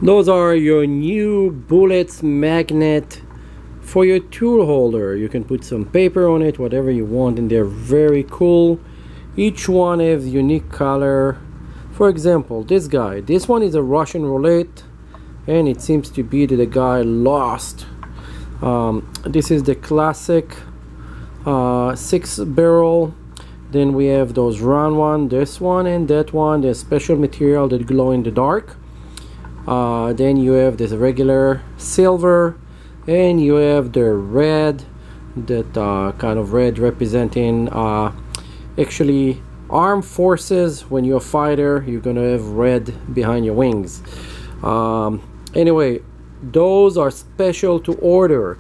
Those are your new bullets magnet for your tool holder. You can put some paper on it, whatever you want, and they're very cool. Each one has unique color. For example, this one is a Russian roulette, and it seems to be that the guy lost. This is the classic 6-barrel. Then we have those round one, this one and that one, the special material that glow in the dark. Then you have this regular silver, and you have the red, that kind of red representing actually armed forces. When you're a fighter, you're gonna have red behind your wings. Anyway, those are special to order.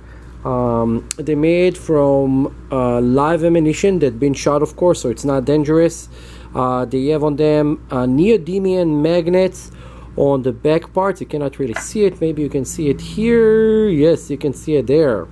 They made from live ammunition that been shot, of course, so it's not dangerous. They have on them neodymium magnets on the back parts. You cannot really see it. Maybe you can see it here. Yes, you can see it there.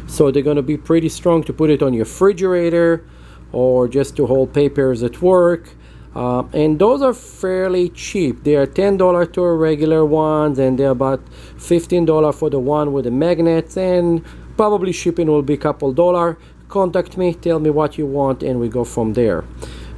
So they're going to be pretty strong to put it on your refrigerator or just to hold papers at work. And those are fairly cheap. They are $10 to a regular ones, and they're about $15 for the one with the magnets, and probably shipping will be a couple $. Contact me, tell me what you want, and we go from there.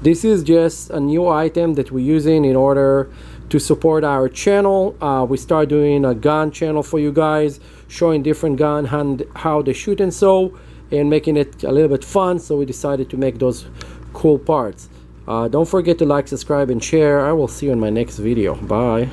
This is just a new item that we're using in order to support our channel. We start doing a gun channel for you guys, showing different gun and how they shoot and so, and making it a little bit fun. So we decided to make those cool parts. Don't forget to like, subscribe, and share. I will see you in my next video. Bye.